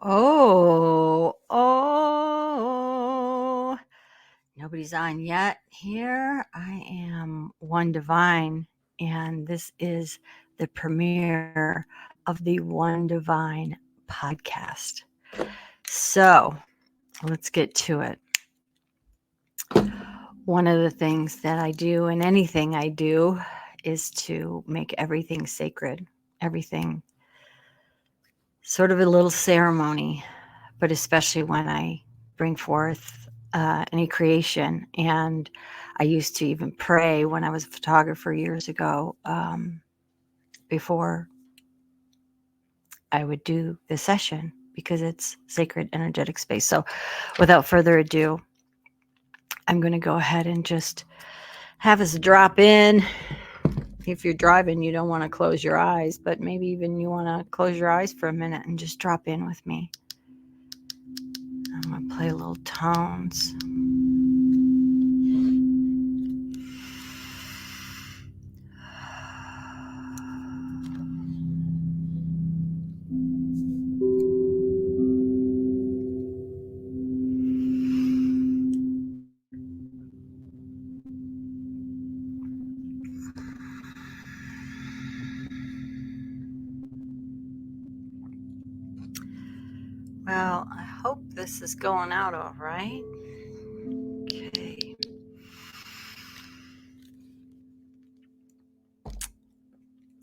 Oh, nobody's on yet. Here I am, One Divine, and this is the premiere of the One Divine podcast. So let's get to it. One of the things that I do in anything I do is to make everything sacred, everything sort of a little ceremony, but especially when I bring forth any creation. And I used to even pray when I was a photographer years ago before I would do the session because it's sacred energetic space. So without further ado, I'm going to go ahead and just have us drop in. If you're driving, you don't want to close your eyes, but maybe even you want to close your eyes for a minute and just drop in with me. I'm going to play little tones. Well, I hope this is going out all right. Okay.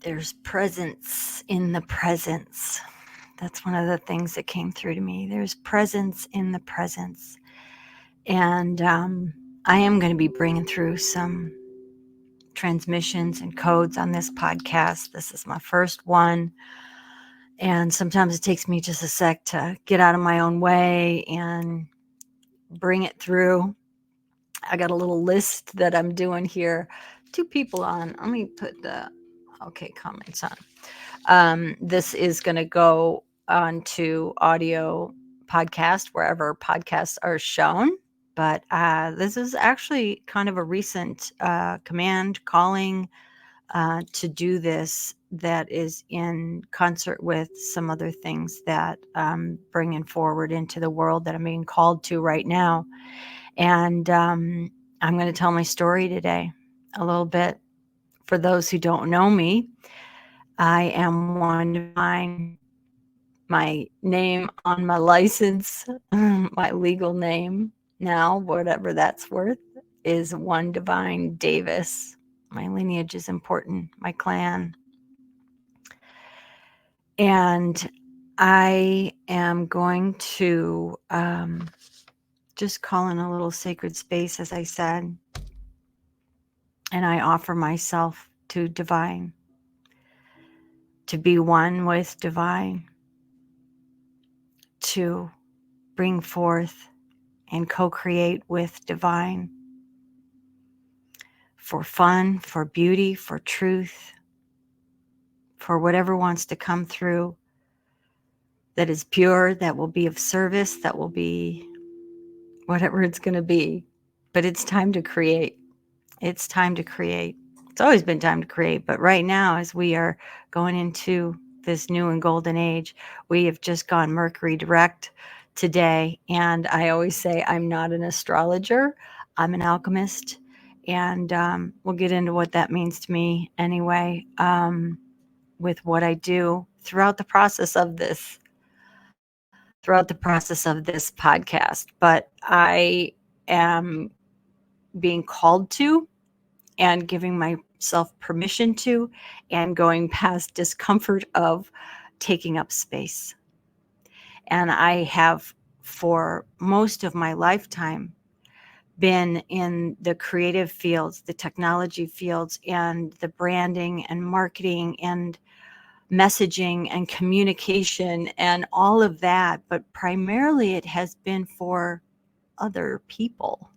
There's presence in the presence. That's one of the things that came through to me. There's presence in the presence. And I am going to be bringing through some transmissions and codes on this podcast. This is my first one. And sometimes it takes me just a sec to get out of my own way and bring it through. I got a little list that I'm doing here. 2 people on. Let me put the comments on. This is going to go onto audio podcast wherever podcasts are shown. But this is actually kind of a recent command calling to do this that is in concert with some other things that I'm bringing forward into the world that I'm being called to right now. And I'm going to tell my story today a little bit. For those who don't know me, I am One Divine. My name on my license, my legal name now, whatever that's worth, is One Divine Davis. My lineage is important, my clan. And I am going to just call in a little sacred space, as I said. And I offer myself to divine, to be one with divine, to bring forth and co-create with divine, for fun, for beauty, for truth, for whatever wants to come through that is pure, that will be of service, that will be whatever it's going to be. But it's time to create. It's time to create. It's always been time to create, but right now, as we are going into this new and golden age, we have just gone Mercury direct today. And I always say I'm not an astrologer, I'm an alchemist. And we'll get into what that means to me anyway, with what I do throughout the process of this podcast. But I am being called to and giving myself permission to, and going past discomfort of taking up space. And I have, for most of my lifetime, been in the creative fields, the technology fields, and the branding and marketing and messaging and communication and all of that. But primarily it has been for other people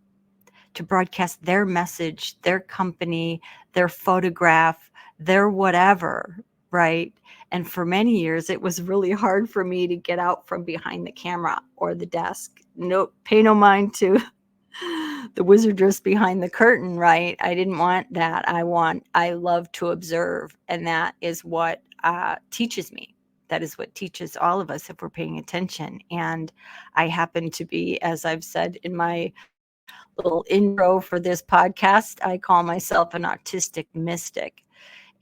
to broadcast their message, their company, their photograph, their whatever, right? And for many years, it was really hard for me to get out from behind the camera or the desk. No, pay no mind to the wizardress behind the curtain, right? I didn't want that. I love to observe. And that is what teaches me. That is what teaches all of us if we're paying attention. And I happen to be, as I've said in my little intro for this podcast, I call myself an autistic mystic.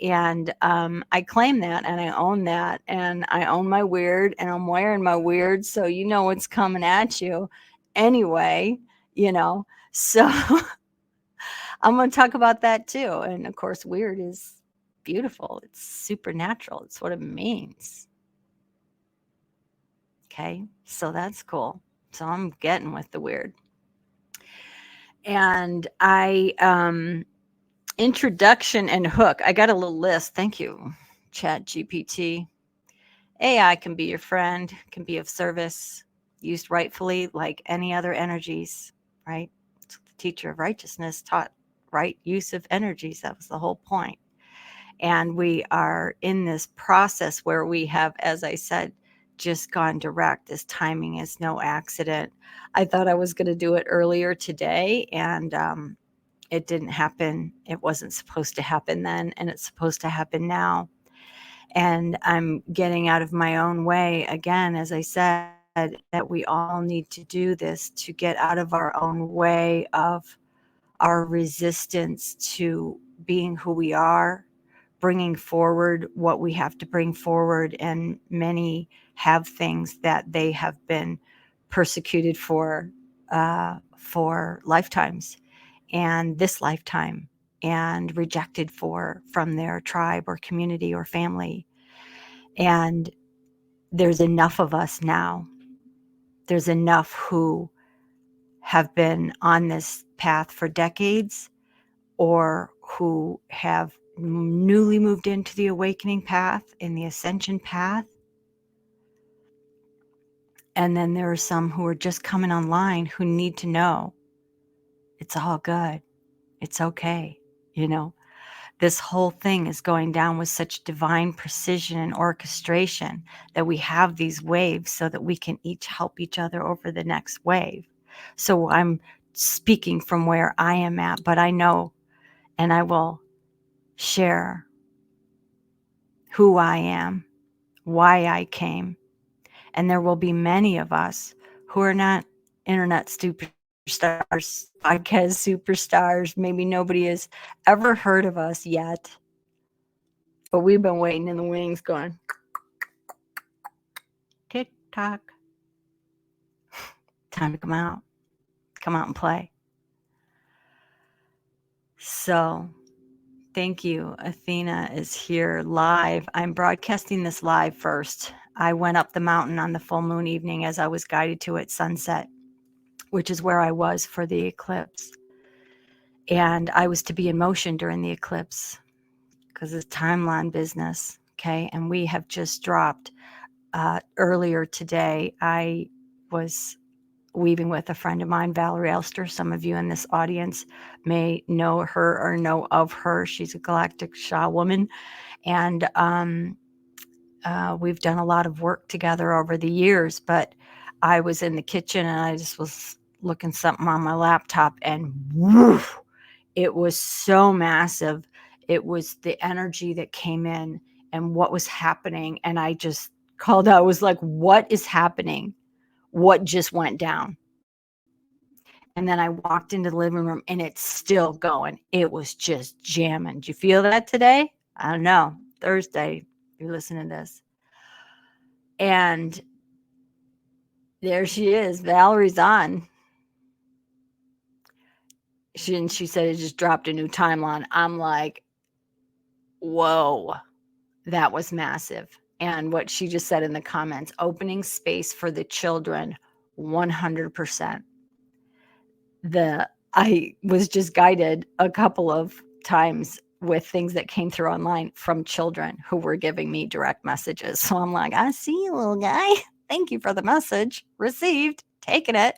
And I claim that and I own that. And I own my weird and I'm wearing my weird. So you know what's coming at you anyway, you know. So I'm going to talk about that too. And of course, weird is beautiful, it's supernatural, it's what it means. Okay, so that's cool. So I'm getting with the weird. And introduction and hook. I got a little list. Thank you, Chat GPT. AI can be your friend, can be of service, used rightfully like any other energies, right? So the teacher of righteousness taught right use of energies. That was the whole point. And we are in this process where we have, as I said, just gone direct. This timing is no accident. I thought I was going to do it earlier today, and it didn't happen. It wasn't supposed to happen then, and it's supposed to happen now. And I'm getting out of my own way again, as I said, that we all need to do this to get out of our own way of our resistance to being who we are, bringing forward what we have to bring forward. And many have things that they have been persecuted for lifetimes, and this lifetime, and rejected from their tribe or community or family. And there's enough of us now. There's enough who have been on this path for decades, or who have newly moved into the awakening path, in the ascension path. And then there are some who are just coming online who need to know it's all good. It's okay. You know, this whole thing is going down with such divine precision and orchestration that we have these waves so that we can each help each other over the next wave. So I'm speaking from where I am at, but I know, and I will share who I am, why I came. And there will be many of us who are not internet superstars, podcast superstars. Maybe nobody has ever heard of us yet, but we've been waiting in the wings going, tick tock. Time to come out and play. So thank you. Athena is here live. I'm broadcasting this live first. I went up the mountain on the full moon evening as I was guided to at sunset, which is where I was for the eclipse. And I was to be in motion during the eclipse because it's timeline business. Okay. And we have just dropped earlier today. I was weaving with a friend of mine, Valerie Elster. Some of you in this audience may know her or know of her. She's a galactic Shah woman. And we've done a lot of work together over the years. But I was in the kitchen and I just was looking something on my laptop, and woof, it was so massive. It was the energy that came in and what was happening. And I just called out, I was like, what is happening? What just went down? And then I walked into the living room and it's still going. It was just jamming. Did you feel that today? I don't know. Thursday, you're listening to this. And there she is. Valerie's on. She said it just dropped a new timeline. I'm like, whoa, that was massive. And what she just said in the comments, opening space for the children, 100%. I was just guided a couple of times with things that came through online from children who were giving me direct messages. So I'm like, I see you, little guy. Thank you for the message. Received, taking it.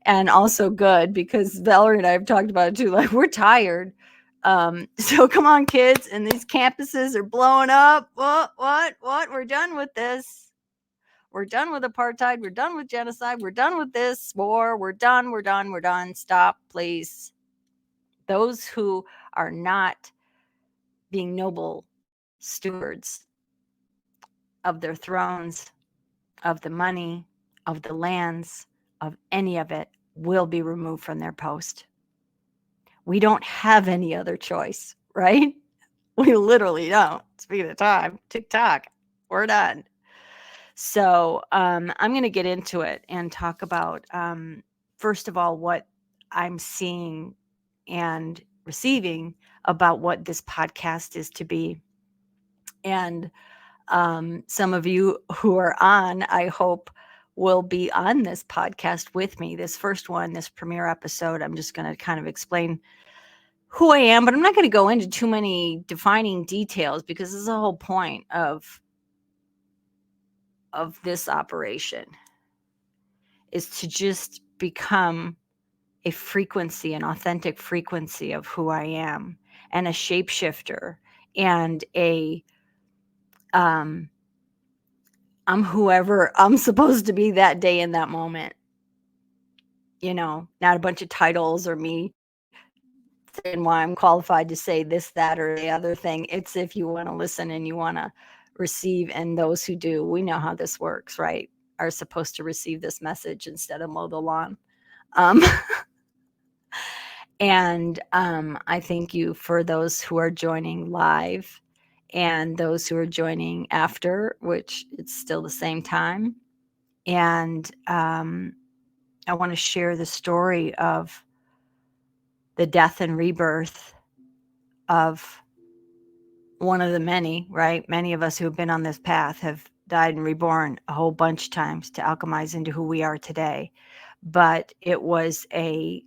And also good, because Valerie and I have talked about it too. Like, we're tired. So come on, kids. And these campuses are blowing up. What? We're done with this. We're done with apartheid. We're done with genocide. We're done with this war. We're done. Stop, please. Those who are not being noble stewards of their thrones, of the money, of the lands, of any of it will be removed from their post. We don't have any other choice, right? We literally don't. Speaking of time, TikTok, we're done. So I'm going to get into it and talk about, first of all, what I'm seeing and receiving about what this podcast is to be. And some of you who are on, I hope, will be on this podcast with me. This first one, this premiere episode, I'm just going to kind of explain who I am, but I'm not going to go into too many defining details because this is the whole point of this operation, is to just become a frequency, an authentic frequency of who I am, and a shapeshifter, and I'm whoever I'm supposed to be that day in that moment. Not a bunch of titles or me saying why I'm qualified to say this, that, or the other thing. It's if you want to listen and you want to receive, and those who do, we know how this works, right? Are supposed to receive this message instead of mow the lawn. And I thank you for those who are joining live and those who are joining after, which it's still the same time. And I want to share the story of the death and rebirth of one of the many, right? Many of us who have been on this path have died and reborn a whole bunch of times to alchemize into who we are today. But it was a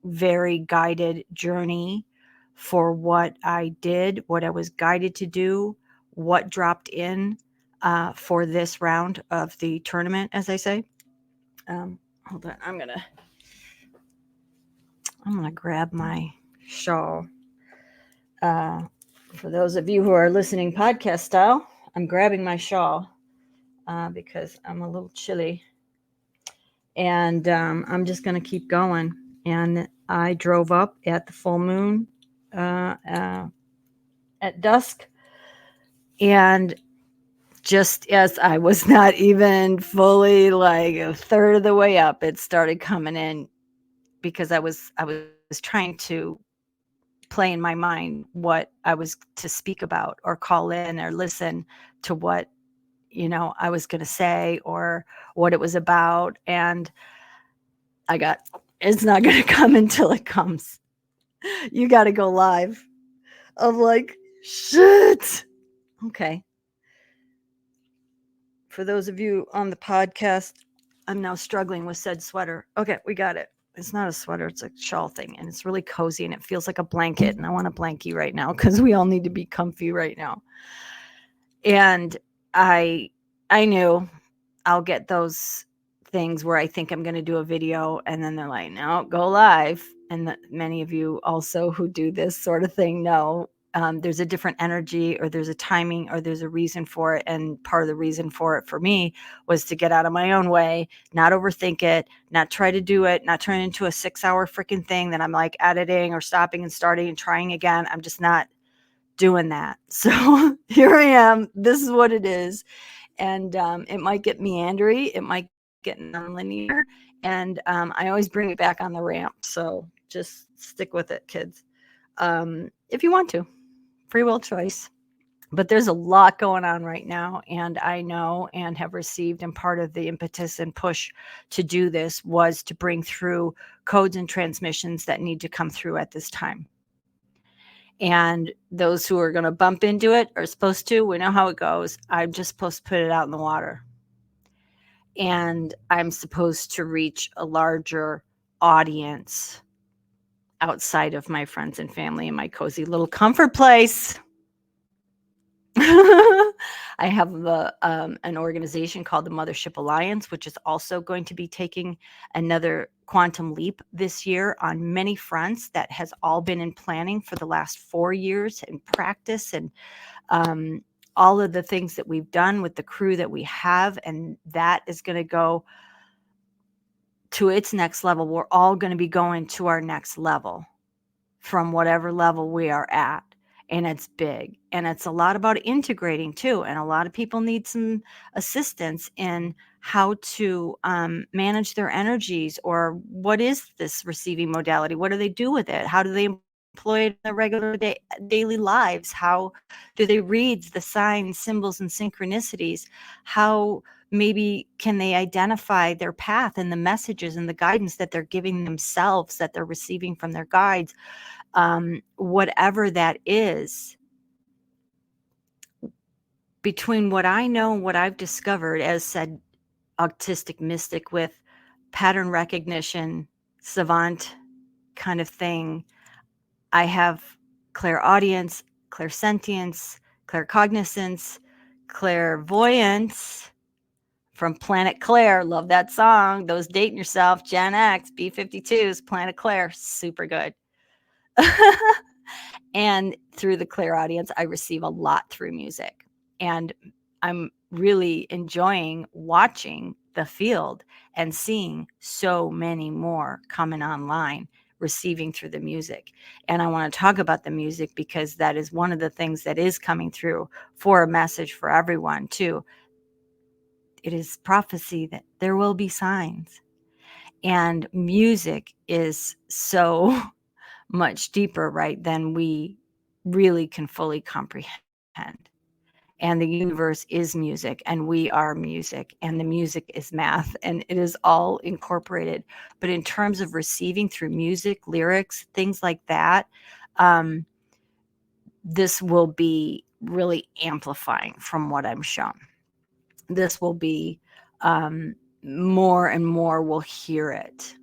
very guided journey for what I did, what I was guided to do, what dropped in for this round of the tournament, as I say. Hold on, I'm gonna grab my shawl. For those of you who are listening podcast style, I'm grabbing my shawl because I'm a little chilly. And I'm just going to keep going. And I drove up at the full moon at dusk. And just as I was not even fully like a third of the way up, it started coming in, because I was trying to play in my mind what I was to speak about, or call in or listen to what I was going to say or what it was about. And it's not going to come until it comes. You got to go live. I'm like, shit. Okay. For those of you on the podcast, I'm now struggling with said sweater. Okay, we got it. It's not a sweater, it's a shawl thing, and it's really cozy and it feels like a blanket, and I want a blankie right now because we all need to be comfy right now. And I knew I'll get those things where I think I'm going to do a video and then they're like, no, go live. And many of you also who do this sort of thing know there's a different energy, or there's a timing, or there's a reason for it. And part of the reason for it for me was to get out of my own way, not overthink it, not try to do it, not turn it into a 6-hour freaking thing that I'm like editing or stopping and starting and trying again. I'm just not doing that. So here I am. This is what it is. And it might get meandery, it might get nonlinear, and I always bring it back on the ramp. So just stick with it, kids. If you want to, free will choice. But there's a lot going on right now, and I know and have received, and part of the impetus and push to do this was to bring through codes and transmissions that need to come through at this time. And those who are going to bump into it are supposed to. We know how it goes. I'm just supposed to put it out in the water. And I'm supposed to reach a larger audience outside of my friends and family in my cozy little comfort place. I have an organization called the Mothership Alliance, which is also going to be taking another quantum leap this year on many fronts. That has all been in planning for the last 4 years, in practice, and all of the things that we've done with the crew that we have. And that is going to go to its next level. We're all going to be going to our next level from whatever level we are at. and it's big, and it's a lot about integrating too, and a lot of people need some assistance in how to manage their energies, or what is this receiving modality, what do they do with it, how do they employ it in their regular daily lives, how do they read the signs, symbols, and synchronicities, how maybe can they identify their path and the messages and the guidance that they're giving themselves, that they're receiving from their guides, whatever that is. Between what I know and what I've discovered as said autistic mystic with pattern recognition, savant kind of thing, I have clairaudience, clairsentience, claircognizance, clairvoyance from Planet Claire. Love that song. Those dating yourself, Gen X, B-52s, Planet Claire, super good. And through the clairaudience, I receive a lot through music. And I'm really enjoying watching the field and seeing so many more coming online, receiving through the music. And I want to talk about the music because that is one of the things that is coming through for a message for everyone, too. It is prophecy that there will be signs. And music is so much deeper, right, than we really can fully comprehend. And the universe is music, and we are music, and the music is math, and it is all incorporated. But in terms of receiving through music, lyrics, things like that, this will be really amplifying from what I'm shown. This will be more and more will hear it.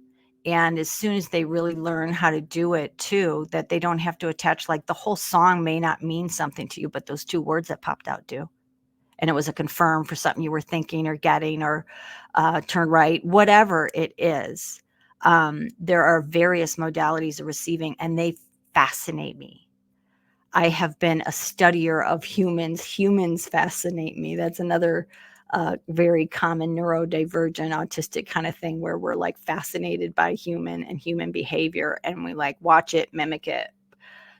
And as soon as they really learn how to do it too, that they don't have to attach, like the whole song may not mean something to you, but those 2 words that popped out do. And it was a confirm for something you were thinking or getting, or turn right, whatever it is. There are various modalities of receiving, and they fascinate me. I have been a studier of humans. Humans fascinate me. That's another very common neurodivergent autistic kind of thing, where we're like fascinated by human and human behavior, and we like watch it, mimic it,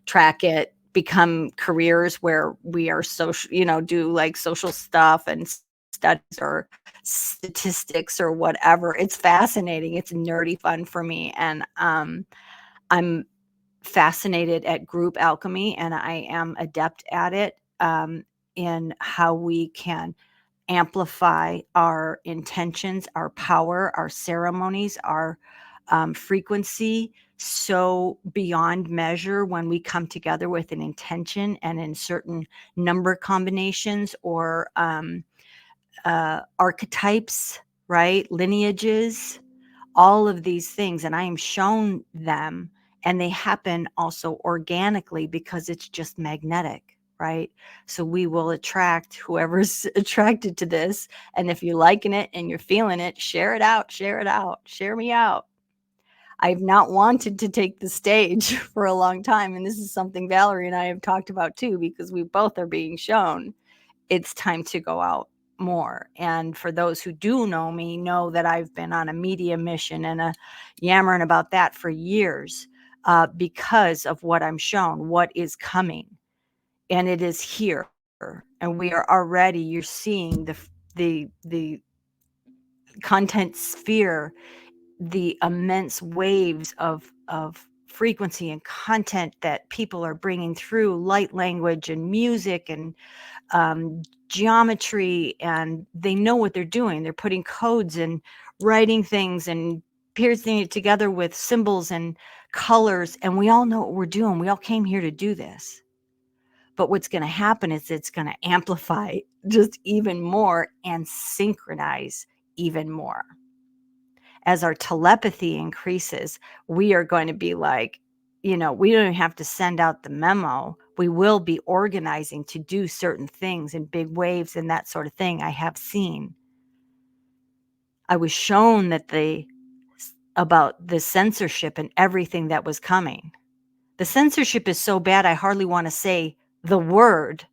track it, become careers where we are social, do like social stuff and studies or statistics or whatever. It's fascinating. It's nerdy fun for me. And I'm fascinated at group alchemy, and I am adept at it, in how we can amplify our intentions, our power, our ceremonies, our frequency so beyond measure when we come together with an intention and in certain number combinations or archetypes, right? Lineages, all of these things. And I am shown them, and they happen also organically because it's just magnetic, right? So we will attract whoever's attracted to this. And if you're liking it and you're feeling it, share it out, share it out, share me out. I've not wanted to take the stage for a long time. And this is something Valerie and I have talked about too, because we both are being shown it's time to go out more. And for those who do know me, know that I've been on a media mission and a yammering about that for years, because of what I'm shown, what is coming. And it is here. And we are already, you're seeing the content sphere, the immense waves of frequency and content that people are bringing through light language and music and geometry, and they know what they're doing. They're putting codes and writing things and piercing it together with symbols and colors, and we all know what we're doing. We all came here to do this. But what's going to happen is it's going to amplify just even more and synchronize even more. As our telepathy increases, we are going to be like, we don't even have to send out the memo. We will be organizing to do certain things in big waves and that sort of thing. I have seen. I was shown about the censorship and everything that was coming. The censorship is so bad, I hardly want to say the word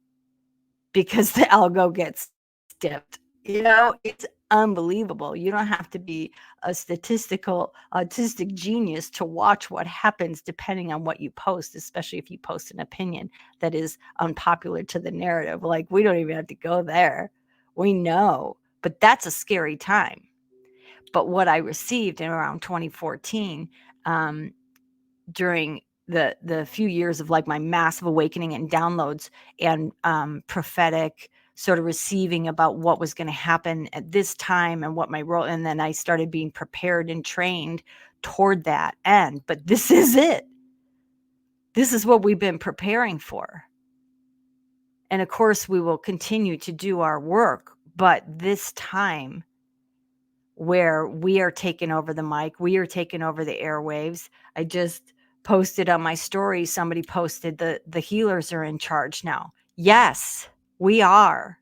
because the algo gets dipped. It's unbelievable. You don't have to be a statistical autistic genius to watch what happens depending on what you post, especially if you post an opinion that is unpopular to the narrative. Like, we don't even have to go there. We know, but that's a scary time. But what I received in around 2014, during the few years of like my massive awakening and downloads and prophetic sort of receiving about what was going to happen at this time and what my role, and then I started being prepared and trained toward that end. But this is it. This is what we've been preparing for. And of course, we will continue to do our work, but this time where we are taking over the mic, we are taking over the airwaves. I just posted on my story, somebody posted the healers are in charge now. Yes, we are.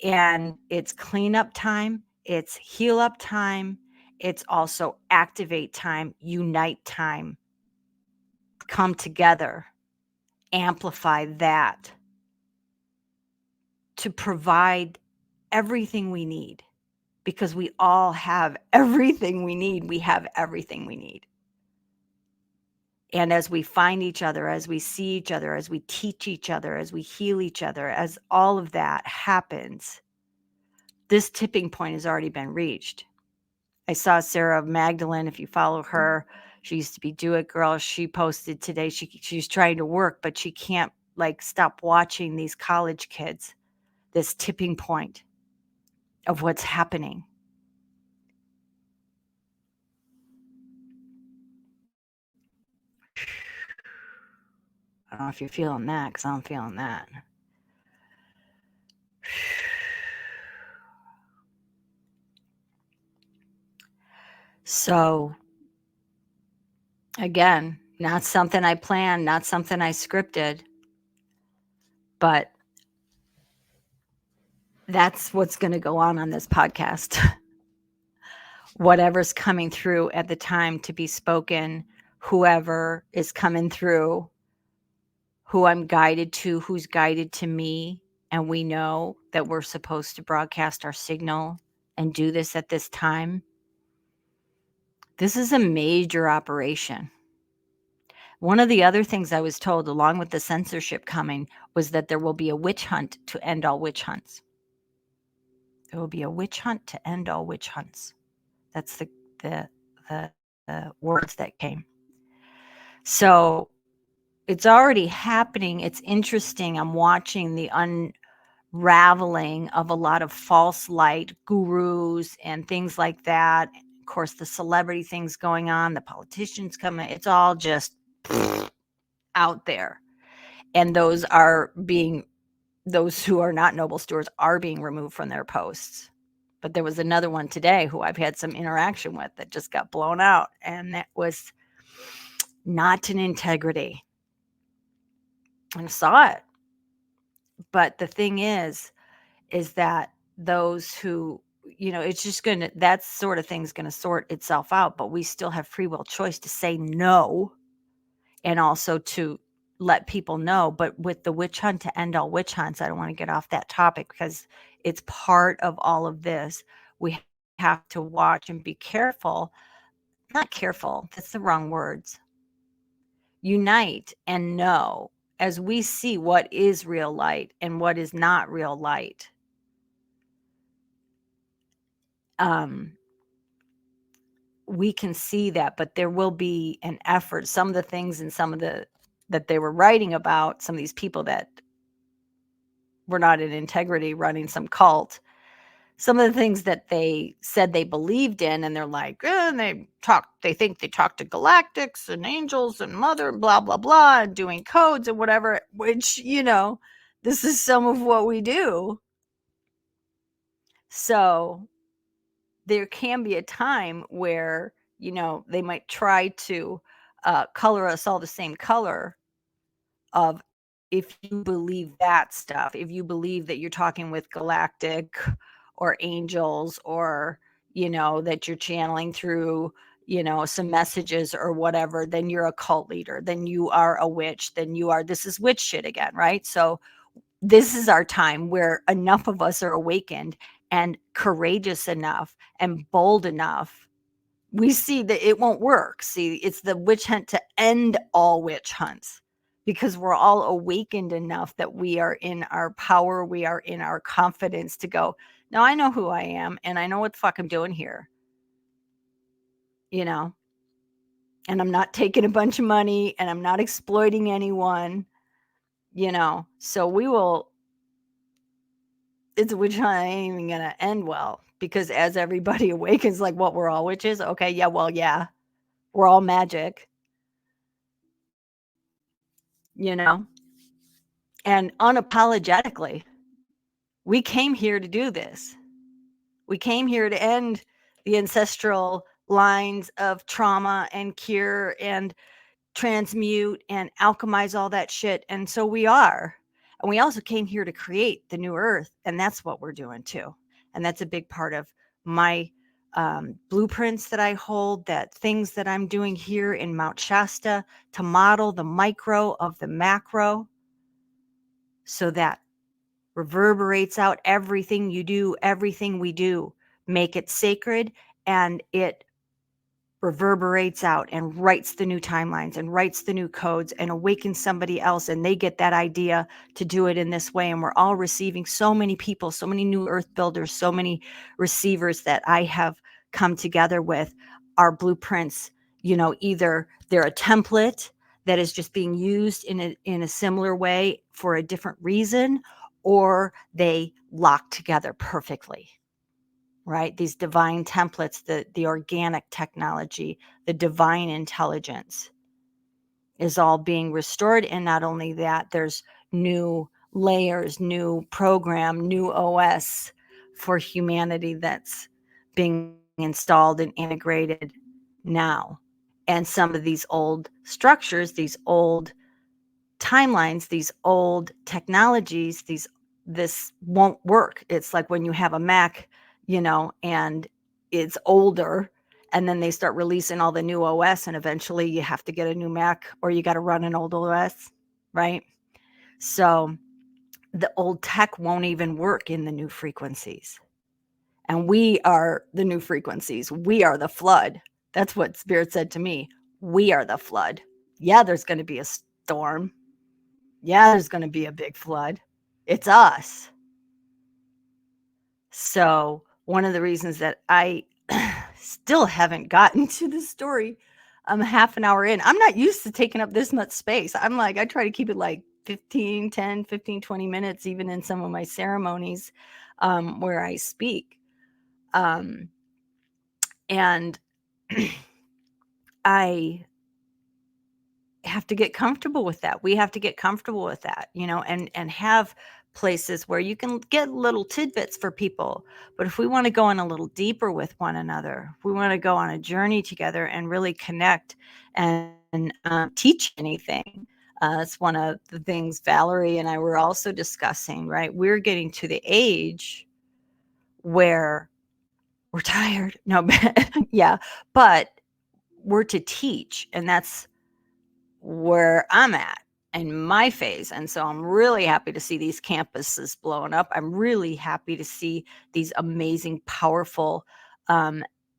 And it's cleanup time, it's heal up time, it's also activate time, unite time. Come together, amplify that to provide everything we need, because we all have everything we need. We have everything we need. And as we find each other, as we see each other, as we teach each other, as we heal each other, as all of that happens, this tipping point has already been reached. I saw Sarah of Magdalene. If you follow her, she used to be Do It Girl. She posted today, she's trying to work, but she can't like stop watching these college kids, this tipping point of what's happening. I don't know if you're feeling that, because I'm feeling that. So, again, not something I planned, not something I scripted, but that's what's going to go on this podcast. Whatever's coming through at the time to be spoken, whoever is coming through, who I'm guided to, who's guided to me, and we know that we're supposed to broadcast our signal and do this at this time. This is a major operation. One of the other things I was told, along with the censorship coming, was that there will be a witch hunt to end all witch hunts. There will be a witch hunt to end all witch hunts. That's the words that came. So it's already happening. It's interesting. I'm watching the unraveling of a lot of false light gurus and things like that. Of course, the celebrity things going on, the politicians coming, it's all just out there. And those who are not noble stewards are being removed from their posts. But there was another one today who I've had some interaction with that just got blown out, and that was not in integrity. And I saw it. But the thing is that those who, it's just that sort of thing's going to sort itself out, but we still have free will choice to say no, and also to let people know. But with the witch hunt to end all witch hunts, I don't want to get off that topic because it's part of all of this. We have to watch and be careful. Not careful, that's the wrong words. Unite and know, as we see what is real light and what is not real light. We can see that, but there will be an effort. Some of the things and some of that they were writing about, some of these people that were not in integrity running some cult, some of the things that they said they believed in, and they're like, and they think they talk to galactics and angels and mother, blah, blah, blah, and doing codes and whatever, which, this is some of what we do. So there can be a time where, they might try to color us all the same color of, if you believe that stuff, if you believe that you're talking with galactic or angels, or, that you're channeling through, some messages or whatever, then you're a cult leader, then you are a witch, then this is witch shit again, right? So this is our time where enough of us are awakened and courageous enough and bold enough. We see that it won't work. See, it's the witch hunt to end all witch hunts, because we're all awakened enough that we are in our power, we are in our confidence to go, no, I know who I am and I know what the fuck I'm doing here, you know, and I'm not taking a bunch of money and I'm not exploiting anyone, so we will. It's a witch hunt ain't even gonna end well, because as everybody awakens, like, what, we're all witches? Okay, yeah, well, yeah, we're all magic, you know, and unapologetically, we came here to do this. We came here to end the ancestral lines of trauma and cure and transmute and alchemize all that shit. And so we are. And we also came here to create the new earth. And that's what we're doing too. And that's a big part of my blueprints that I hold, that things that I'm doing here in Mount Shasta to model the micro of the macro, so that reverberates out everything you do, everything we do. Make it sacred, and it reverberates out and writes the new timelines and writes the new codes and awakens somebody else, and they get that idea to do it in this way. And we're all receiving so many people, so many new earth builders, so many receivers that I have come together with. Our blueprints, either they're a template that is just being used in a similar way for a different reason, or they lock together perfectly. Right? These divine templates, the organic technology, the divine intelligence is all being restored. And not only that, there's new layers, new program, new OS for humanity that's being installed and integrated now. And some of these old structures, these old timelines, these old technologies, this won't work. It's like when you have a Mac, and it's older, and then they start releasing all the new OS, and eventually you have to get a new Mac, or you got to run an old OS, right? So the old tech won't even work in the new frequencies. And we are the new frequencies. We are the flood. That's what Spirit said to me. We are the flood. Yeah, there's going to be a storm. Yeah, there's going to be a big flood. It's us. So one of the reasons that I still haven't gotten to the story, I'm half an hour in. I'm not used to taking up this much space. I'm like, I try to keep it like 15, 10, 15, 20 minutes, even in some of my ceremonies where I speak. And I have to get comfortable with that. We have to get comfortable with that, and have places where you can get little tidbits for people. But if we want to go in a little deeper with one another, if we want to go on a journey together and really connect and teach anything, it's one of the things Valerie and I were also discussing, right? We're getting to the age where we're tired. No, yeah, but we're to teach, and that's where I'm at in my phase. And so I'm really happy to see these campuses blowing up. I'm really happy to see these amazing, powerful,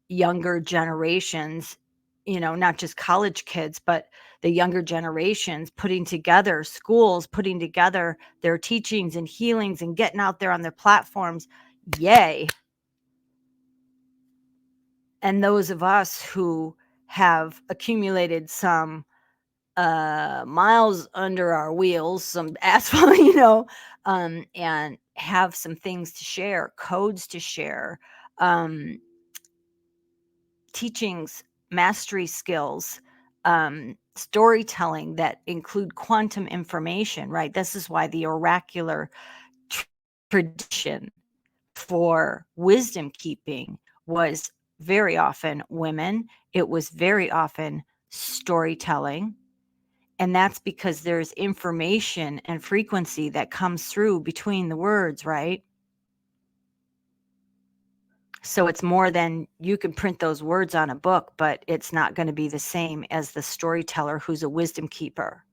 younger generations, not just college kids, but the younger generations putting together schools, putting together their teachings and healings and getting out there on their platforms. Yay. And those of us who have accumulated some miles under our wheels, some asphalt, and have some things to share, codes to share, teachings, mastery skills, storytelling that include quantum information, right? This is why the oracular tradition for wisdom keeping was very often women. It was very often storytelling. And that's because there's information and frequency that comes through between the words, right? So it's more than you can print those words on a book, but it's not going to be the same as the storyteller who's a wisdom keeper.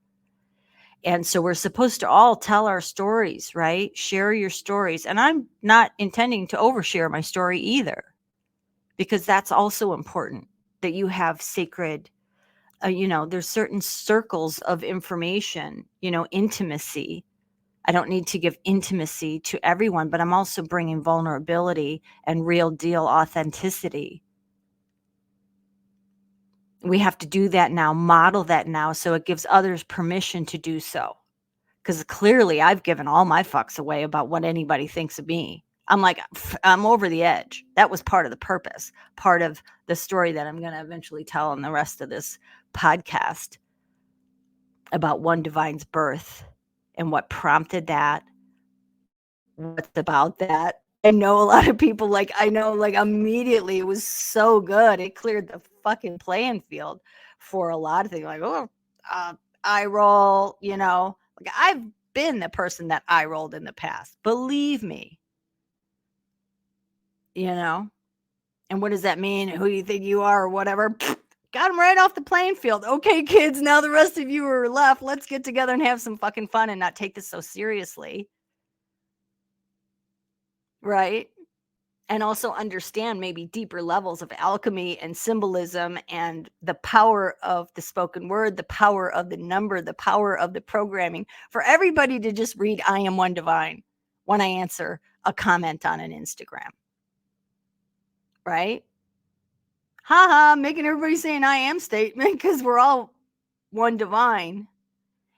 And so we're supposed to all tell our stories, right? Share your stories. And I'm not intending to overshare my story either, because that's also important, that you have sacred, there's certain circles of information, intimacy. I don't need to give intimacy to everyone, but I'm also bringing vulnerability and real deal authenticity. We have to do that now, model that now, so it gives others permission to do so. Because clearly I've given all my fucks away about what anybody thinks of me. I'm like, I'm over the edge. That was part of the purpose, part of the story that I'm going to eventually tell in the rest of this podcast about One Divine's birth and what prompted that, what's about that. I know a lot of people, like immediately it was so good. It cleared the fucking playing field for a lot of things. Like, eye roll, like I've been the person that eye rolled in the past. Believe me, and what does that mean? Who do you think you are or whatever? Got them right off the playing field. Okay, kids, now the rest of you are left. Let's get together and have some fucking fun and not take this so seriously. Right? And also understand maybe deeper levels of alchemy and symbolism and the power of the spoken word, the power of the number, the power of the programming, for everybody to just read I am one divine when I answer a comment on an Instagram. Right? Haha, making everybody say an I am statement because we're all one divine.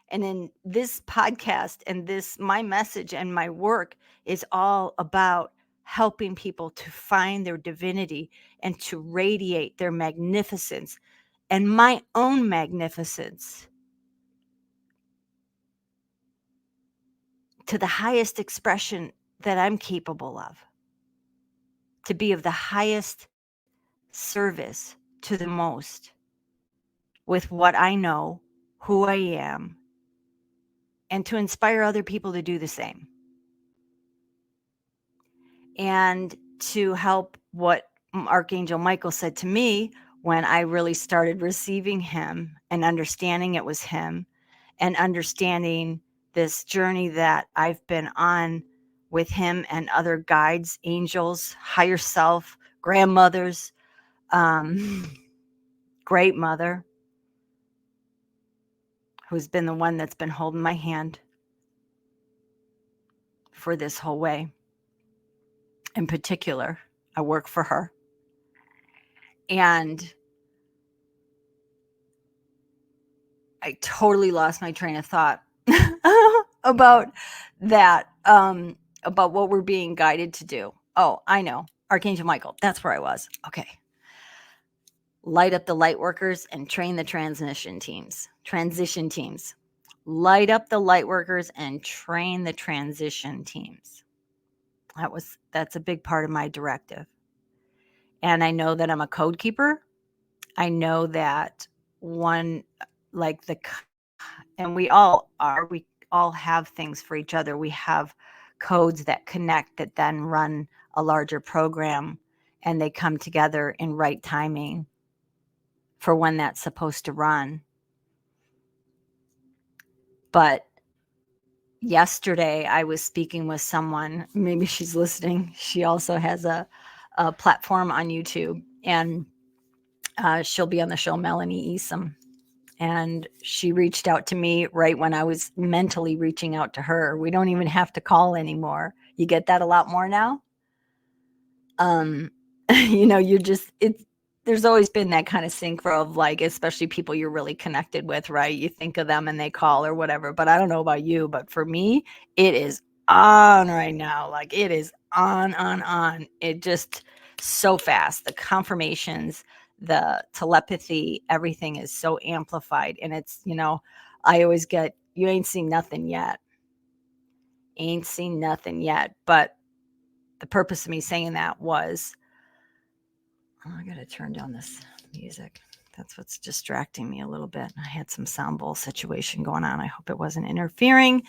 And in this podcast and my message and my work is all about helping people to find their divinity and to radiate their magnificence and my own magnificence to the highest expression that I'm capable of, to be of the highest service to the most with what I know, who I am, and to inspire other people to do the same. And to help what Archangel Michael said to me when I really started receiving him and understanding it was him, and understanding this journey that I've been on with him and other guides, angels, higher self, grandmothers, great mother, who's been the one that's been holding my hand for this whole way. In particular, I work for her. And I totally lost my train of thought about that, about what we're being guided to do. Oh, I know. Archangel Michael. That's where I was. Okay. Light up the light workers and train the transition teams. Light up the light workers and train the transition teams. That's a big part of my directive. And I know that I'm a code keeper. I know that and we all are, we all have things for each other. We have codes that connect, that then run a larger program, and they come together in right timing for when that's supposed to run. But yesterday I was speaking with someone, maybe she's listening. She also has a platform on YouTube, and she'll be on the show, Melanie Easom. And she reached out to me right when I was mentally reaching out to her. We don't even have to call anymore. You get that a lot more now. There's always been that kind of synchro of, like, especially people you're really connected with, right? You think of them and they call or whatever. But I don't know about you, but for me, it is on right now. Like, it is on. It just so fast. The confirmations, the telepathy, everything is so amplified. And it's, I always get, you ain't seen nothing yet. But the purpose of me saying that was, I gotta turn down this music. That's what's distracting me a little bit. I had some sound bowl situation going on. I hope it wasn't interfering.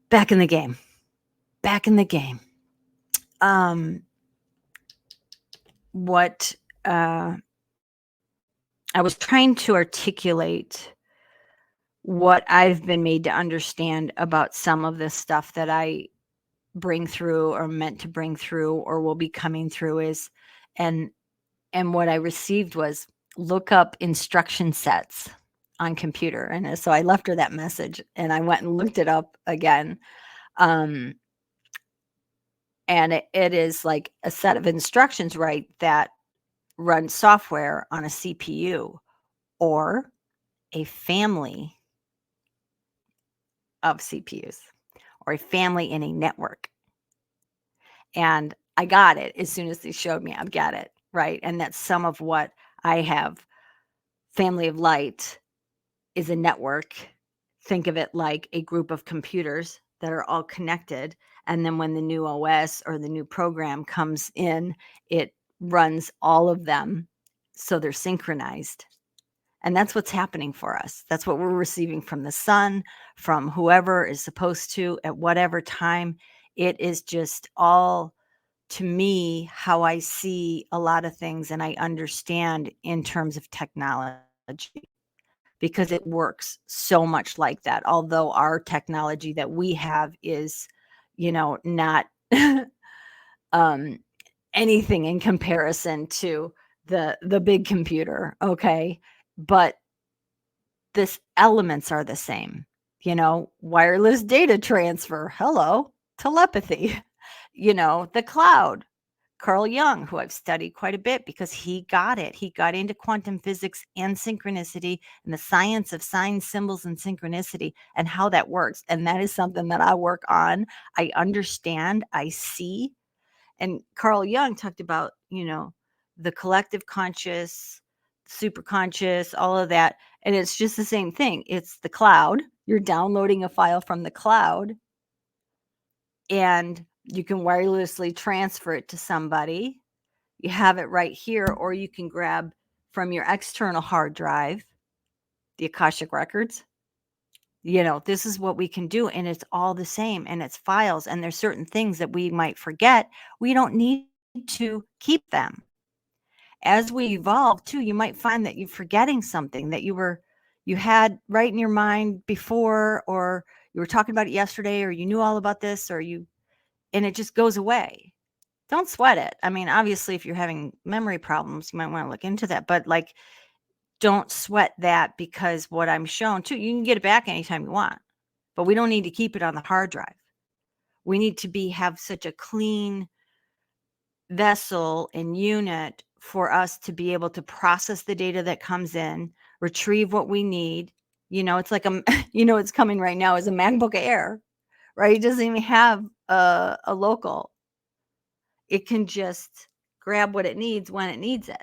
Back in the game. What I was trying to articulate what I've been made to understand about some of this stuff that I bring through or meant to bring through or will be coming through is, and what I received was, look up instruction sets on computer. And so I left her that message and I went and looked it up again. Um, and it is like a set of instructions, right, that run software on a CPU or a family of CPUs or a family in a network. And I got it as soon as they showed me. I've got it, right? And that's some of what I have. Family of Light is a network. Think of it like a group of computers that are all connected. And then when the new OS or the new program comes in, it runs all of them so they're synchronized. And that's what's happening for us. That's what we're receiving from the sun, from whoever is supposed to at whatever time. It is just all, to me, how I see a lot of things and I understand in terms of technology, because it works so much like that. Although our technology that we have is, not um, anything in comparison to the big computer. Okay. But this elements are the same, wireless data transfer. Hello, telepathy, the cloud. Carl Jung, who I've studied quite a bit because he got it. He got into quantum physics and synchronicity and the science of signs, symbols, and synchronicity and how that works. And that is something that I work on. I understand, I see. And Carl Jung talked about, the collective conscious, super conscious, all of that. And it's just the same thing. It's the cloud. You're downloading a file from the cloud and you can wirelessly transfer it to somebody. You have it right here, or you can grab from your external hard drive, the Akashic Records. This is what we can do, and it's all the same, and it's files, and there's certain things that we might forget. We don't need to keep them. As we evolve too, you might find that you're forgetting something that you had right in your mind before, or you were talking about it yesterday, or you knew all about this, and it just goes away. Don't sweat it. I mean, obviously, if you're having memory problems, you might want to look into that. But don't sweat that, because what I'm shown too, you can get it back anytime you want, but we don't need to keep it on the hard drive. We need to have such a clean vessel and unit for us to be able to process the data that comes in, retrieve what we need. It's like it's coming right now as a MacBook Air, right? It doesn't even have a local. It can just grab what it needs when it needs it.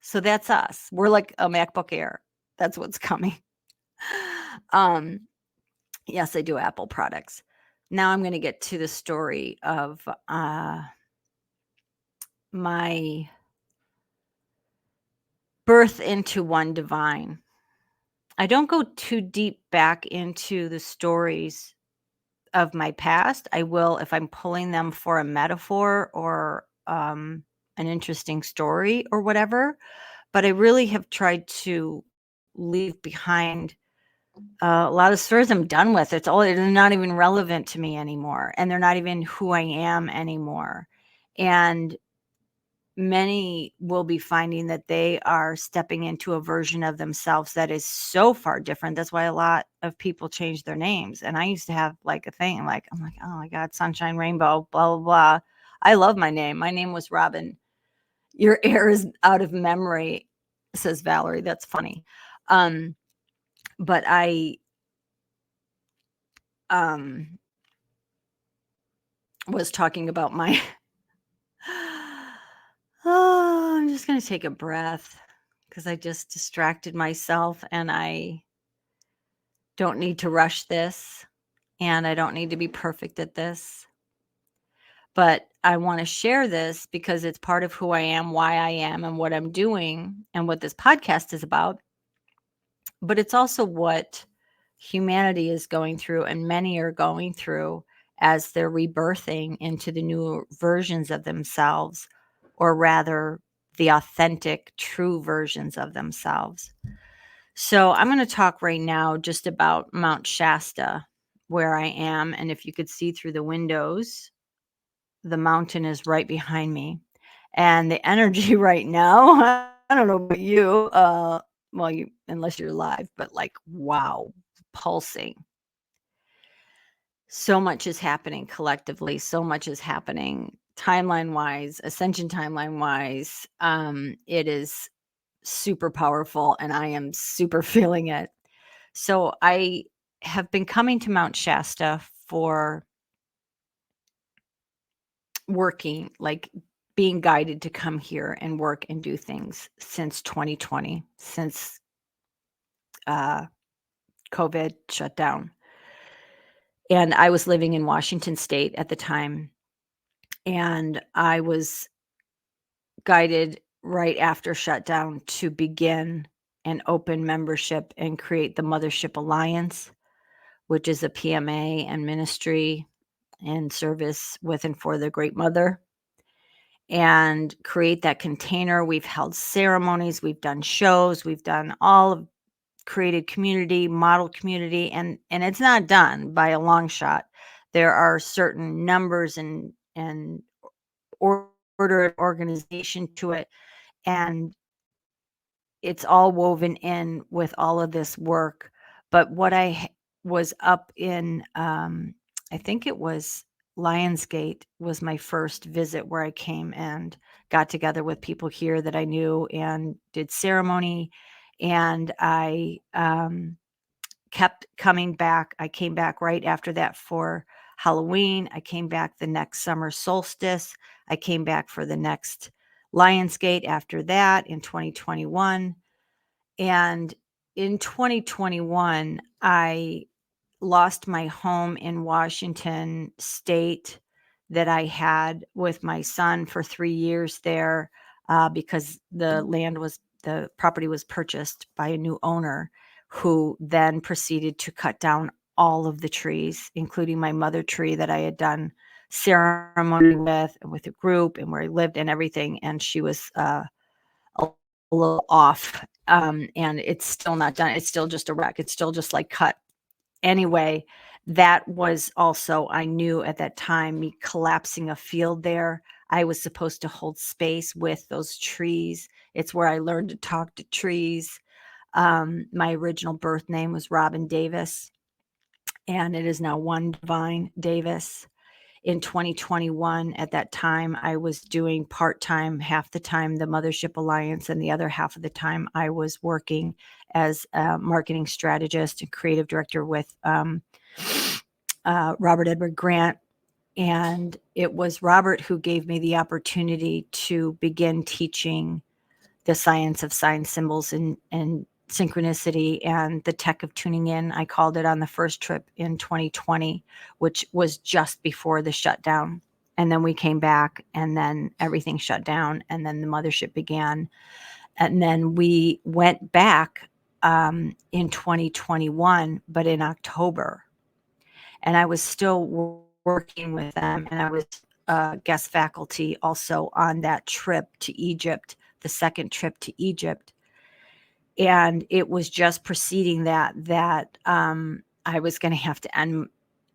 So that's us. We're like a MacBook Air. That's what's coming. Yes, I do Apple products. Now I'm going to get to the story of my birth into One Divine. I don't go too deep back into the stories of my past. I will if I'm pulling them for a metaphor or an interesting story or whatever. But I really have tried to leave behind a lot of stories I'm done with. They're not even relevant to me anymore, and they're not even who I am anymore. And many will be finding that they are stepping into a version of themselves that is so far different. That's why a lot of people change their names. And I used to have like a thing, like, I'm like, oh my God, sunshine, rainbow, blah, blah, blah. I love my name. My name was Robin. Your air is out of memory, says Valerie. That's funny. But I was talking about my oh, I'm just going to take a breath because I just distracted myself, and I don't need to rush this, and I don't need to be perfect at this. But I want to share this because it's part of who I am, why I am, and what I'm doing, and what this podcast is about. But it's also what humanity is going through, and many are going through as they're rebirthing into the new versions of themselves, or rather, the authentic, true versions of themselves. So I'm going to talk right now just about Mount Shasta, where I am. And if you could see through the windows, the mountain is right behind me. And the energy right now, I don't know about you, well, unless you're live, but like, wow, pulsing. So much is happening collectively. So much is happening timeline wise, ascension timeline wise. It is super powerful and I am super feeling it. So I have been coming to Mount Shasta for working, like being guided to come here and work and do things since 2020, since uh, COVID shut down. And I was living in Washington State at the time. And I was guided right after shutdown to begin an open membership and create the Mothership Alliance, which is a PMA and ministry and service with and for the Great Mother, and create that container. We've held ceremonies, we've done shows, we've done all of created community, model community, and it's not done by a long shot. There are certain numbers and order and organization to it, and it's all woven in with all of this work. But what was up in, I think it was Lionsgate was my first visit where I came and got together with people here that I knew and did ceremony. And I kept coming back. I came back right after that for Halloween. I came back the next summer solstice. I came back for the next Lionsgate after that in 2021. And in 2021, I lost my home in Washington State that I had with my son for 3 years there, because the property was purchased by a new owner who then proceeded to cut down all of the trees, including my mother tree that I had done ceremony with a group and where I lived and everything. And she was a little off, and it's still not done. It's still just a wreck. It's still just like cut. Anyway, that was also, I knew at that time, me collapsing a field there. I was supposed to hold space with those trees. It's where I learned to talk to trees. My original birth name was Robin Davis, and it is now One Divine Davis. In 2021, at that time, I was doing part-time, half the time, the Mothership Alliance, and the other half of the time, I was working as a marketing strategist and creative director with Robert Edward Grant. And it was Robert who gave me the opportunity to begin teaching the science of sign symbols and synchronicity and the tech of tuning in. I called it on the first trip in 2020, which was just before the shutdown. And then we came back and then everything shut down and then the mothership began. And then we went back in 2021, but in October. And I was still working with them and I was guest faculty also on that trip to Egypt, the second trip to Egypt. And it was just preceding that I was going to have to end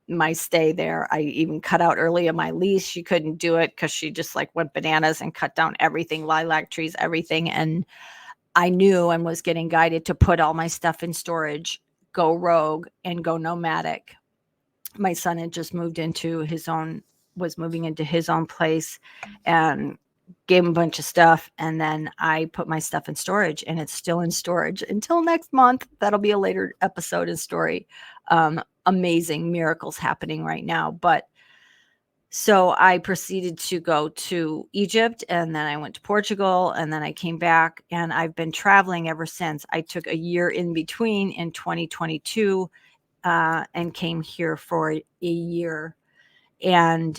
my stay there. I even cut out early in my lease. She couldn't do it because she just like went bananas and cut down everything, lilac trees, everything. And I knew and was getting guided to put all my stuff in storage, go rogue, and go nomadic. My son had just was moving into his own place, and gave him a bunch of stuff. And then I put my stuff in storage and it's still in storage until next month. That'll be a later episode and story. Amazing miracles happening right now. But so I proceeded to go to Egypt and then I went to Portugal and then I came back and I've been traveling ever since. I took a year in between in 2022 and came here for a year. And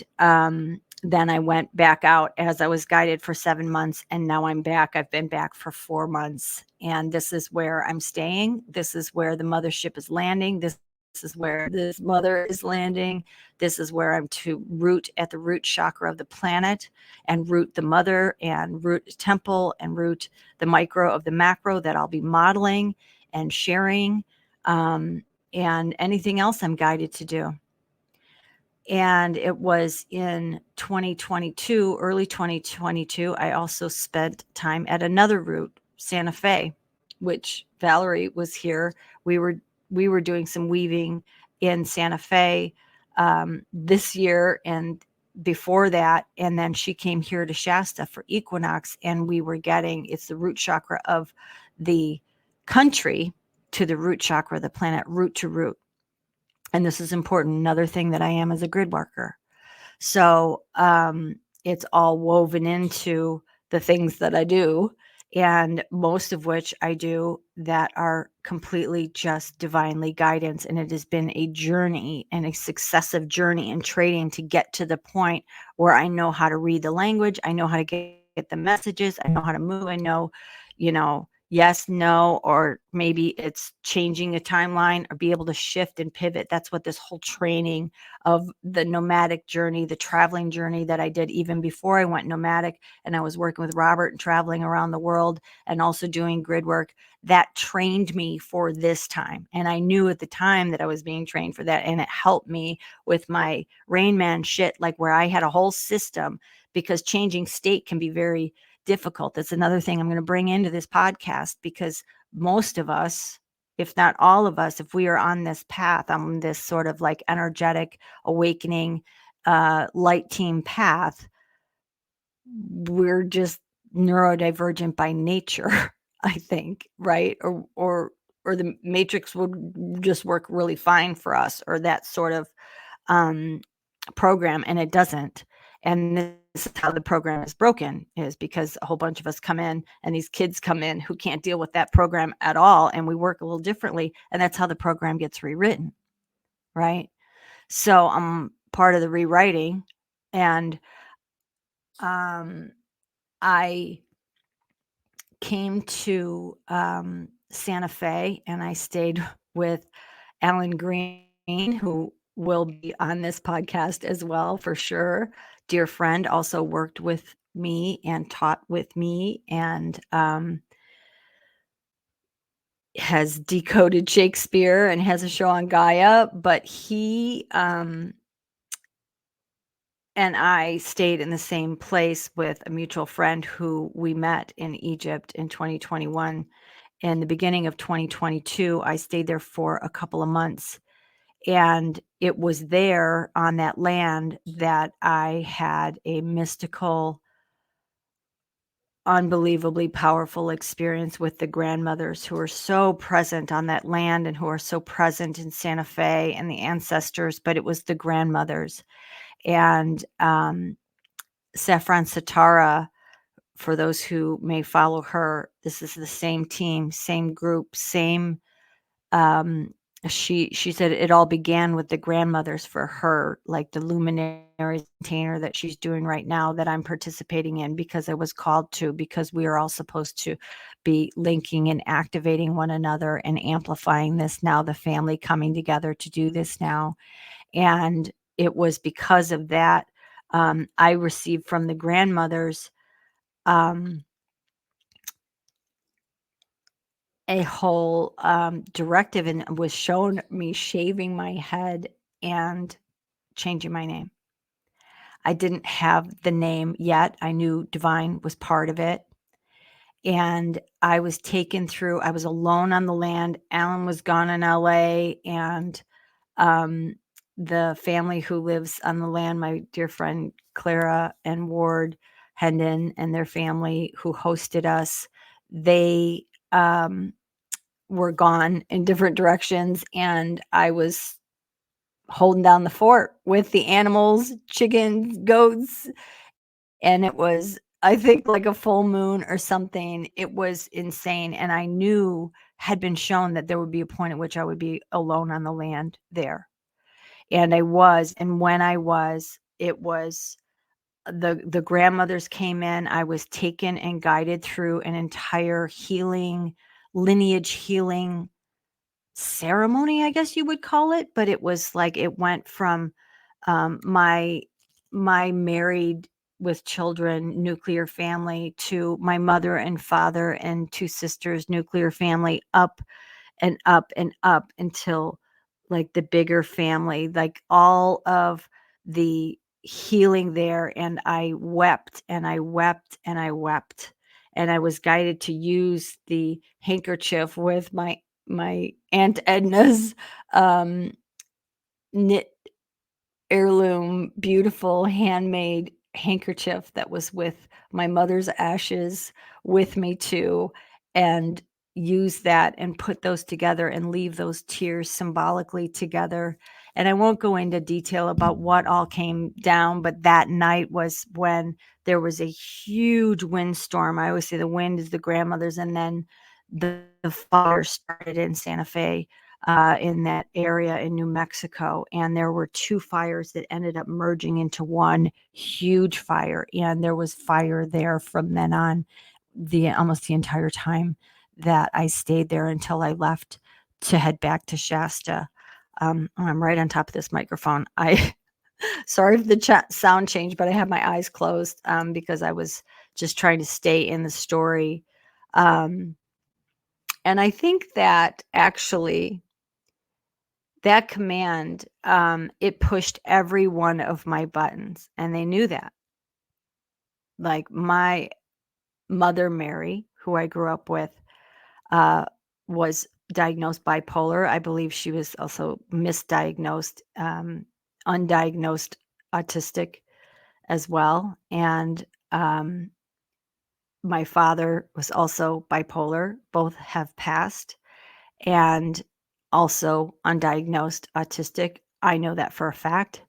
then I went back out as I was guided for 7 months. And now I'm back. I've been back for 4 months. And this is where I'm staying. This is where the mothership is landing. This is where this mother is landing. This is where I'm to root at the root chakra of the planet and root the mother and root temple and root the micro of the macro that I'll be modeling and sharing, um, and anything else I'm guided to do. And it was in 2022, early 2022, I also spent time at another root, Santa Fe, which Valerie was here. We were we were doing some weaving in Santa Fe this year and before that, and then she came here to Shasta for equinox, and we were getting, it's the root chakra of the country to the root chakra of the planet, root to root. And this is important. Another thing that I am as a grid worker. So it's all woven into the things that I do, and most of which I do that are completely just divinely guidance. And it has been a journey and a successive journey in trading to get to the point where I know how to read the language. I know how to get the messages. I know how to move. I know, yes, no, or maybe it's changing a timeline or be able to shift and pivot. That's what this whole training of the nomadic journey, the traveling journey that I did even before I went nomadic, and I was working with Robert and traveling around the world and also doing grid work, that trained me for this time. And I knew at the time that I was being trained for that, and it helped me with my Rain Man shit, like where I had a whole system, because changing state can be very difficult. That's another thing I'm going to bring into this podcast, because most of us, if not all of us, if we are on this path, on this sort of like energetic awakening light team path, we're just neurodivergent by nature, I think, right? Or the matrix would just work really fine for us, or that sort of program, and it doesn't. And this is how the program is broken, is because a whole bunch of us come in, and these kids come in who can't deal with that program at all, and we work a little differently, and that's how the program gets rewritten, right? So I'm part of the rewriting, and I came to Santa Fe, and I stayed with Alan Green, who will be on this podcast as well for sure. Dear friend, also worked with me and taught with me, and has decoded Shakespeare and has a show on Gaia. But he and I stayed in the same place with a mutual friend who we met in Egypt in 2021. In the beginning of 2022, I stayed there for a couple of months. And it was there on that land that I had a mystical, unbelievably powerful experience with the grandmothers who are so present on that land and who are so present in Santa Fe and the ancestors, but it was the grandmothers. And Saffron Satara, for those who may follow her, this is the same team, same group, same she said it all began with the grandmothers for her, like the luminary container that she's doing right now that I'm participating in because I was called to, because we are all supposed to be linking and activating one another and amplifying this now, the family coming together to do this now. And it was because of that I received from the grandmothers a whole directive, and was shown me shaving my head and changing my name. I didn't have the name yet. I knew divine was part of it. And I was taken through, I was alone on the land. Alan was gone in LA, and the family who lives on the land, my dear friend Clara and Ward Hendon and their family who hosted us, they were gone in different directions, and I was holding down the fort with the animals, chickens, goats, and it was, I think, like a full moon or something. It was insane, and I knew, had been shown, that there would be a point at which I would be alone on the land there. And I was, and when I was, it was the grandmothers came in. I was taken and guided through an entire healing, lineage healing ceremony, I guess you would call it. But it was like, it went from my married with children nuclear family to my mother and father and two sisters nuclear family, up and up until like the bigger family, like all of the healing there. And I wept and I wept and I wept. And I was guided to use the handkerchief with my Aunt Edna's um, knit heirloom, beautiful handmade handkerchief that was with my mother's ashes with me too, and use that and put those together and leave those tears symbolically together. And I won't go into detail about what all came down, but that night was when there was a huge windstorm. I always say the wind is the grandmother's, and then the fire started in Santa Fe, in that area in New Mexico. And there were two fires that ended up merging into one huge fire. And there was fire there from then on, almost the entire time that I stayed there until I left to head back to Shasta. I'm right on top of this microphone. Sorry if the sound changed, but I have my eyes closed because I was just trying to stay in the story. And I think that actually that command, it pushed every one of my buttons, and they knew that. Like my mother, Mary, who I grew up with, uh, was diagnosed bipolar. I believe she was also misdiagnosed, undiagnosed autistic as well. And my father was also bipolar. Both have passed, and also undiagnosed autistic. I know that for a fact.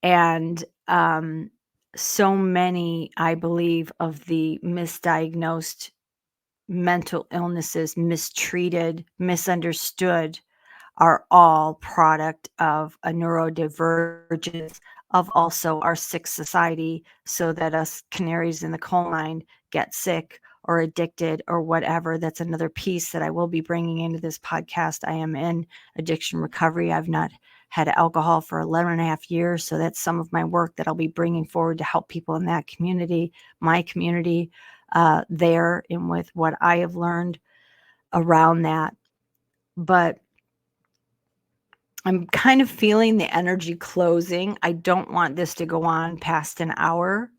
And so many, I believe, of the misdiagnosed mental illnesses, mistreated, misunderstood, are all product of a neurodivergence of also our sick society, so that us canaries in the coal mine get sick or addicted or whatever. That's another piece that I will be bringing into this podcast. I am in addiction recovery. I've not had alcohol for 11 and a half years. So that's some of my work that I'll be bringing forward to help people in that community, my community, there, and with what I have learned around that. But I'm kind of feeling the energy closing. I don't want this to go on past an hour.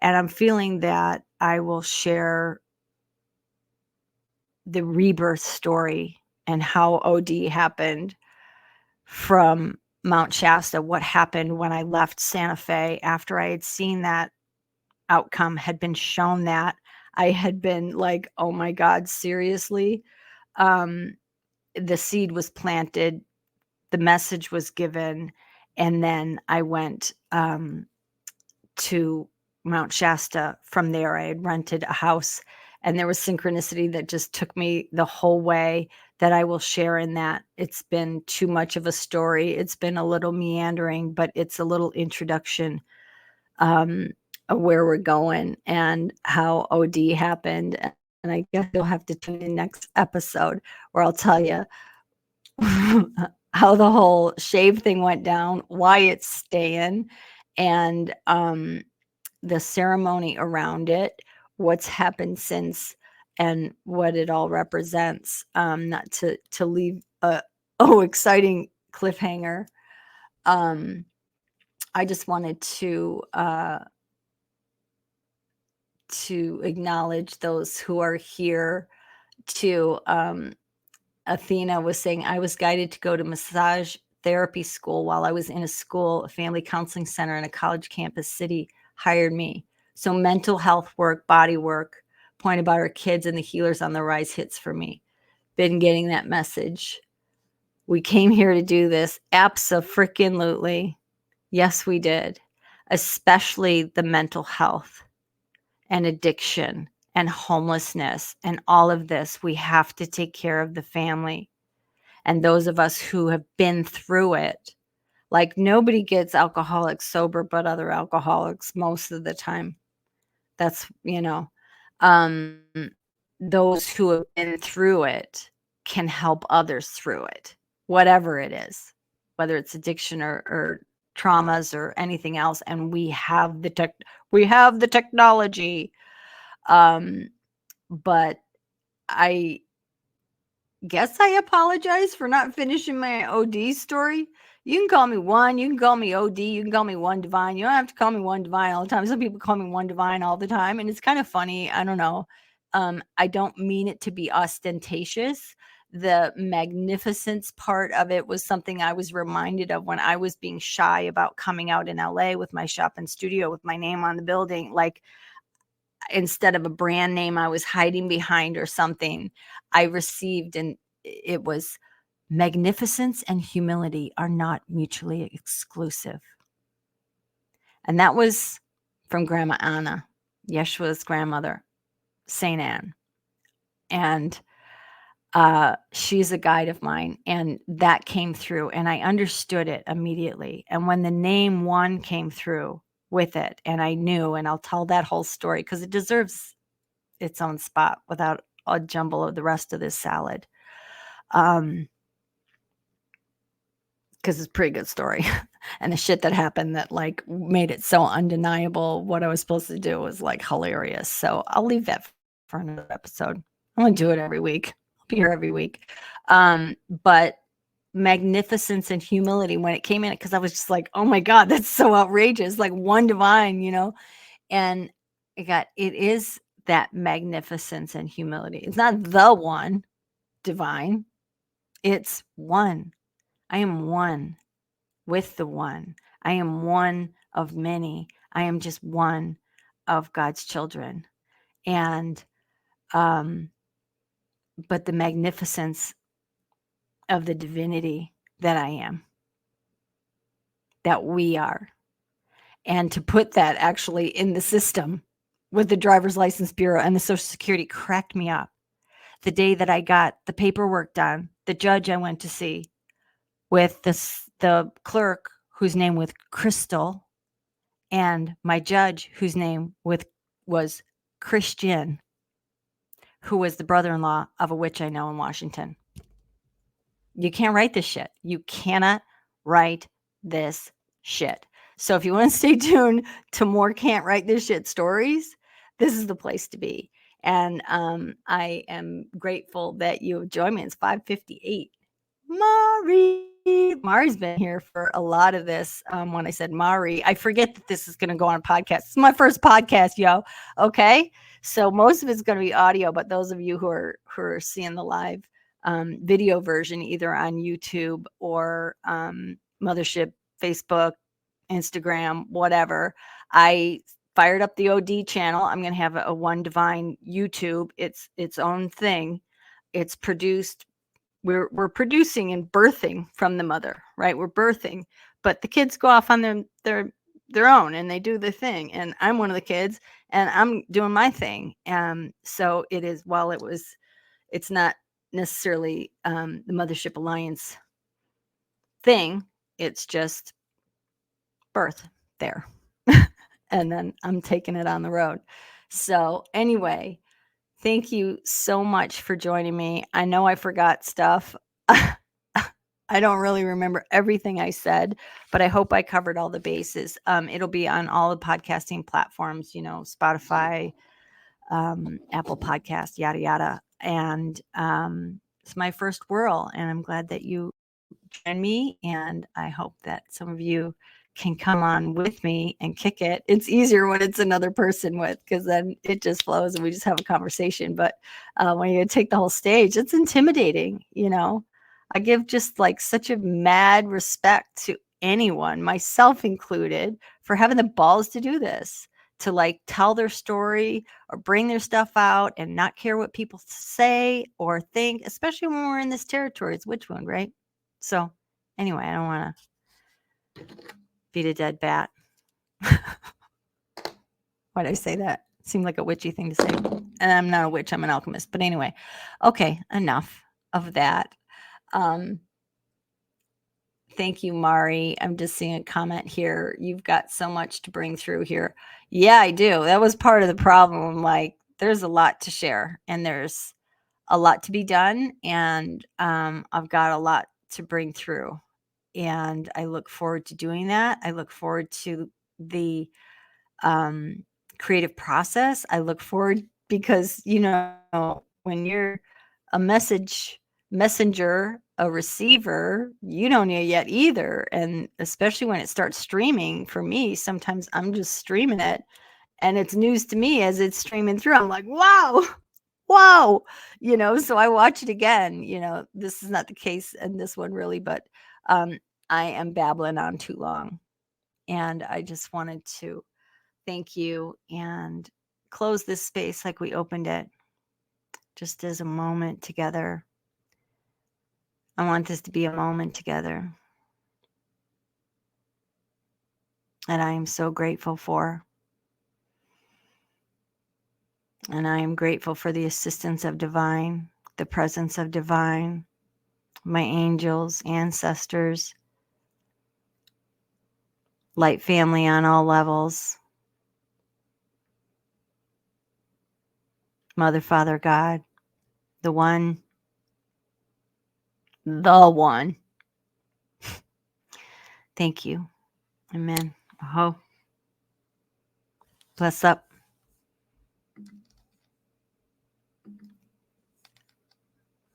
And I'm feeling that I will share the rebirth story and how OD happened from Mount Shasta, what happened when I left Santa Fe after I had seen that outcome, had been shown that. I had been like, oh my God, seriously? The seed was planted, the message was given, and then I went to Mount Shasta. From there, I had rented a house, and there was synchronicity that just took me the whole way, that I will share in that. It's been too much of a story. It's been a little meandering, but it's a little introduction of where we're going and how OD happened. And I guess you'll have to tune in next episode where I'll tell you how the whole shave thing went down, why it's staying, and the ceremony around it, what's happened since, and what it all represents. Not to leave a exciting cliffhanger. I just wanted to acknowledge those who are here. To Athena was saying, I was guided to go to massage therapy school while I was in a school. A family counseling center in a college campus city hired me. So mental health work, body work, point about our kids and the healers on the rise hits for me. Been getting that message. We came here to do this. Abso-freaking-lutely. Yes, we did. Especially the mental health and addiction and homelessness and all of this. We have to take care of the family. And those of us who have been through it, like nobody gets alcoholics sober but other alcoholics most of the time. That's, um, those who have been through it can help others through it, whatever it is, whether it's addiction or traumas or anything else. And we have the technology. But I guess I apologize for not finishing my OD story. You can call me One, you can call me OD, you can call me One Divine. You don't have to call me One Divine all the time. Some people call me One Divine all the time, and it's kind of funny. I don't know. I don't mean it to be ostentatious. The magnificence part of it was something I was reminded of when I was being shy about coming out in LA with my shop and studio with my name on the building. Like, instead of a brand name I was hiding behind or something, I received, and it was, magnificence and humility are not mutually exclusive. And that was from Grandma Anna, Yeshua's grandmother, Saint Anne. And she's a guide of mine, and that came through, and I understood it immediately. And when the name One came through with it, and I knew, and I'll tell that whole story because it deserves its own spot without a jumble of the rest of this salad. Because it's a pretty good story. And the shit that happened that like made it so undeniable what I was supposed to do was like hilarious. So I'll leave that for another episode. I'm gonna do it every week. I'll be here every week. But magnificence and humility when it came in, because I was just like, oh my God, that's so outrageous. Like One Divine, and it is that magnificence and humility. It's not the One Divine. It's one. I am one with the One. I am one of many. I am just one of God's children. And, but the magnificence of the divinity that I am, that we are. And to put that actually in the system with the driver's license bureau and the Social Security cracked me up. The day that I got the paperwork done, the judge I went to see with the clerk whose name was Crystal, and my judge whose name was Christian, who was the brother-in-law of a witch I know in Washington. You can't write this shit. You cannot write this shit. So if you want to stay tuned to more can't write this shit stories, this is the place to be. And I am grateful that you have joined me. It's 5:58. Mari's been here for a lot of this. When I said Mari, I forget that this is going to go on a podcast. It's my first podcast, yo. Okay, so most of it's going to be audio, but those of you who are seeing the live video version, either on YouTube or Mothership, Facebook, Instagram, whatever, I fired up the OD channel. I'm going to have a One Divine YouTube. It's its own thing. It's produced. We're producing and birthing from the mother, right? We're birthing, but the kids go off on their own and they do their thing. And I'm one of the kids, and I'm doing my thing. So it is. While it's not necessarily the Mothership Alliance thing. It's just birth there. And then I'm taking it on the road. So anyway, thank you so much for joining me. I know I forgot stuff. I don't really remember everything I said, but I hope I covered all the bases. It'll be on all the podcasting platforms, Spotify, Apple Podcast, yada, yada. And it's my first whirl, and I'm glad that you joined me. And I hope that some of you can come on with me and kick it. It's easier when it's another person with, because then it just flows and we just have a conversation. But when you take the whole stage, it's intimidating. I give just like such a mad respect to anyone, myself included, for having the balls to do this, to like tell their story or bring their stuff out and not care what people say or think, especially when we're in this territory. It's witch wound, right? So anyway, I don't want to beat a dead bat. Why did I say that? It seemed like a witchy thing to say. And I'm not a witch, I'm an alchemist. But anyway, okay, enough of that. Thank you, Mari. I'm just seeing a comment here. You've got so much to bring through here. Yeah, I do. That was part of the problem. Like, there's a lot to share and there's a lot to be done. And I've got a lot to bring through. And I look forward to doing that. I look forward to the creative process. I look forward because, when you're a message messenger, a receiver, you don't know yet either. And especially when it starts streaming, for me, sometimes I'm just streaming it and it's news to me as it's streaming through. I'm like, wow, whoa, so I watch it again. This is not the case in this one really, but I am babbling on too long. And I just wanted to thank you and close this space like we opened it, just as a moment together. I want this to be a moment together. And I am so grateful for. And I am grateful for the assistance of divine, the presence of divine, my angels, ancestors, light family on all levels, Mother, Father, God, the one. Thank you. Amen. Oh, bless up.